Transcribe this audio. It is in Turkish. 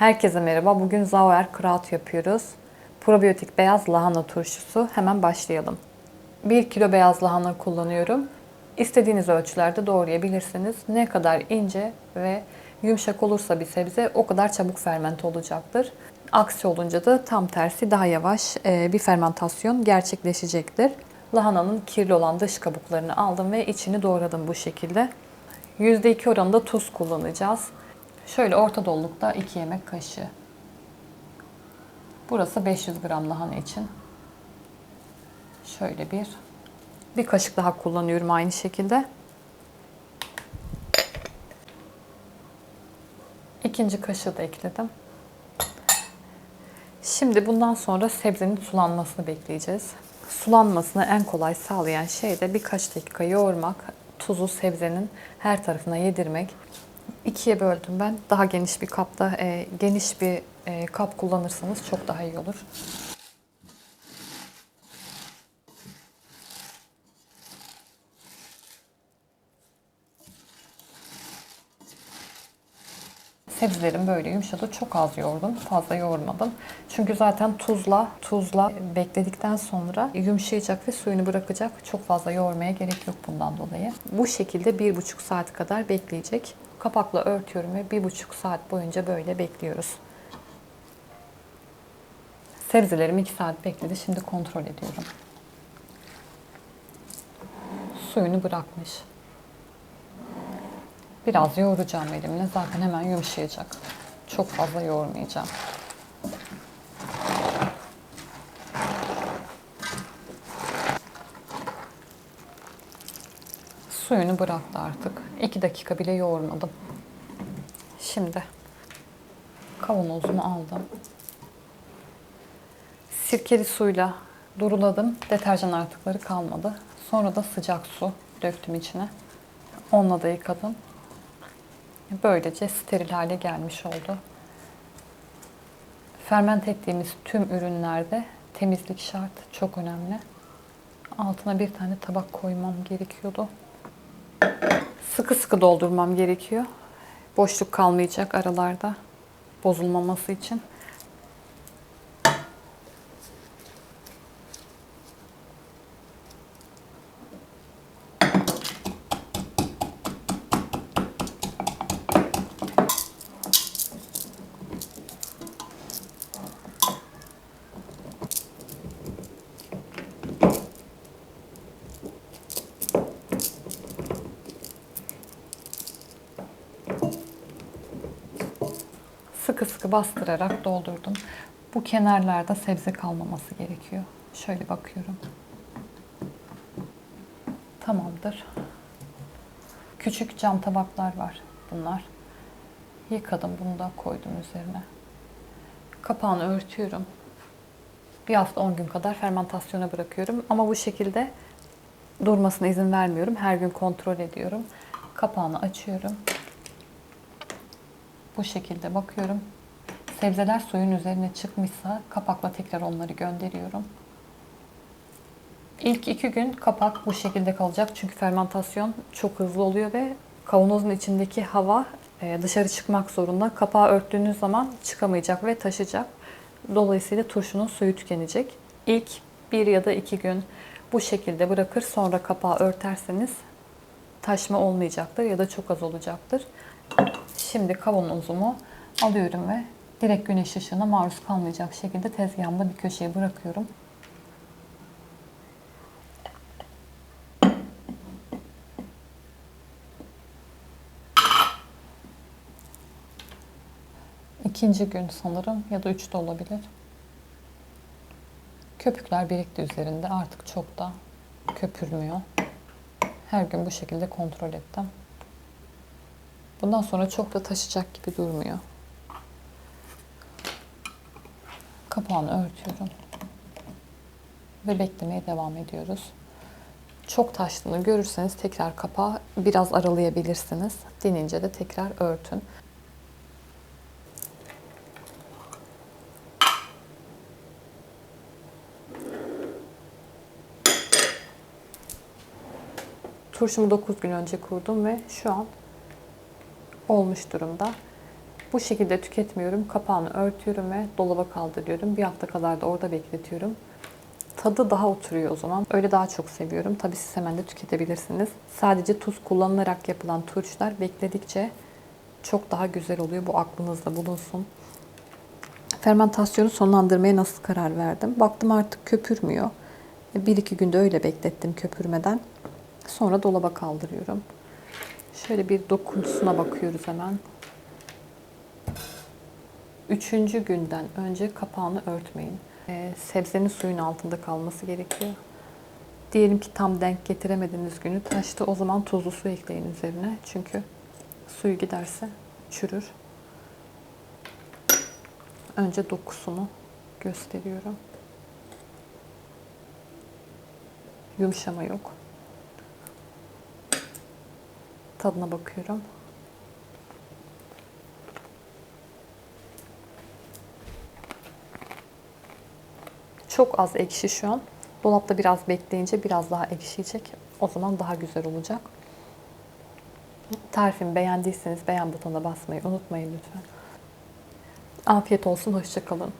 Herkese merhaba. Bugün Sauerkraut yapıyoruz. Probiyotik beyaz lahana turşusu. Hemen başlayalım. 1 kilo beyaz lahana kullanıyorum. İstediğiniz ölçülerde doğrayabilirsiniz. Ne kadar ince ve yumuşak olursa bir sebze o kadar çabuk fermente olacaktır. Aksi olunca da tam tersi daha yavaş bir fermentasyon gerçekleşecektir. Lahananın kirli olan dış kabuklarını aldım ve içini doğradım bu şekilde. %2 oranında tuz kullanacağız. Şöyle orta dolulukta 2 yemek kaşığı. Burası 500 gram lahana için. Şöyle bir kaşık daha kullanıyorum aynı şekilde. İkinci kaşığı da ekledim. Şimdi bundan sonra sebzenin sulanmasını bekleyeceğiz. Sulanmasını en kolay sağlayan şey de birkaç dakika yoğurmak, tuzu sebzenin her tarafına yedirmek. İkiye böldüm ben. Daha geniş bir kapta, geniş bir kap kullanırsanız çok daha iyi olur. Sebzelerim böyle yumuşadı. Çok az yoğurdum. Fazla yoğurmadım. Çünkü zaten tuzla bekledikten sonra yumuşayacak ve suyunu bırakacak. Çok fazla yoğurmaya gerek yok bundan dolayı. Bu şekilde 1,5 saat kadar bekleyecek. Kapakla örtüyorum ve 1,5 saat boyunca böyle bekliyoruz. Sebzelerim 2 saat bekledi. Şimdi kontrol ediyorum. Suyunu bırakmış. Biraz yoğuracağım elimle. Zaten hemen yumuşayacak. Çok fazla yoğurmayacağım. Suyunu bıraktı artık. 2 dakika bile yoğurmadım. Şimdi kavanozumu aldım. Sirkeli suyla duruladım. Deterjan artıkları kalmadı. Sonra da sıcak su döktüm içine. Onunla da yıkadım. Böylece steril hale gelmiş oldu. Ferment ettiğimiz tüm ürünlerde temizlik şart, çok önemli. Altına bir tane tabak koymam gerekiyordu. Sıkı sıkı doldurmam gerekiyor. Boşluk kalmayacak aralarda, bozulmaması için. Sıkı sıkı bastırarak doldurdum. Bu kenarlarda sebze kalmaması gerekiyor. Şöyle bakıyorum. Tamamdır. Küçük cam tabaklar var bunlar. Yıkadım, bunu da koydum üzerine. Kapağını örtüyorum. Bir hafta 10 gün kadar fermentasyona bırakıyorum. Ama bu şekilde durmasına izin vermiyorum. Her gün kontrol ediyorum. Kapağını açıyorum. Bu şekilde bakıyorum. Sebzeler suyun üzerine çıkmışsa kapakla tekrar onları gönderiyorum. İlk 2 gün kapak bu şekilde kalacak. Çünkü fermentasyon çok hızlı oluyor ve kavanozun içindeki hava dışarı çıkmak zorunda. Kapağı örttüğünüz zaman çıkamayacak ve taşacak. Dolayısıyla turşunun suyu tükenecek. İlk 1 ya da 2 gün bu şekilde bırakır, sonra kapağı örterseniz taşma olmayacaktır ya da çok az olacaktır. Şimdi kavanozumu alıyorum ve direkt güneş ışığına maruz kalmayacak şekilde tezgahımda bir köşeye bırakıyorum. İkinci gün sanırım ya da 3'te olabilir. Köpükler birikti üzerinde. Artık çok da köpürmüyor. Her gün bu şekilde kontrol ettim. Bundan sonra çok da taşacak gibi durmuyor. Kapağını örtüyorum. Ve beklemeye devam ediyoruz. Çok taştığını görürseniz tekrar kapağı biraz aralayabilirsiniz. Dinince de tekrar örtün. Turşumu 9 gün önce kurdum ve şu an olmuş durumda. Bu şekilde tüketmiyorum. Kapağını örtüyorum ve dolaba kaldırıyorum. Bir hafta kadar da orada bekletiyorum. Tadı daha oturuyor o zaman. Öyle daha çok seviyorum. Tabii siz hemen de tüketebilirsiniz. Sadece tuz kullanılarak yapılan turşular bekledikçe çok daha güzel oluyor. Bu aklınızda bulunsun. Fermentasyonu sonlandırmaya nasıl karar verdim? Baktım artık köpürmüyor. 1-2 günde öyle beklettim köpürmeden. Sonra dolaba kaldırıyorum. Şöyle bir dokusuna bakıyoruz hemen. 3. günden önce kapağını örtmeyin. Sebzenin suyun altında kalması gerekiyor. Diyelim ki tam denk getiremediğiniz günü taştı. O zaman tuzlu su ekleyin üzerine. Çünkü suyu giderse çürür. Önce dokusunu gösteriyorum. Yumuşama yok. Tadına bakıyorum. Çok az ekşi şu an. Dolapta biraz bekleyince biraz daha ekşiyecek. O zaman daha güzel olacak. Tarifimi beğendiyseniz beğen butonuna basmayı unutmayın lütfen. Afiyet olsun, hoşça kalın.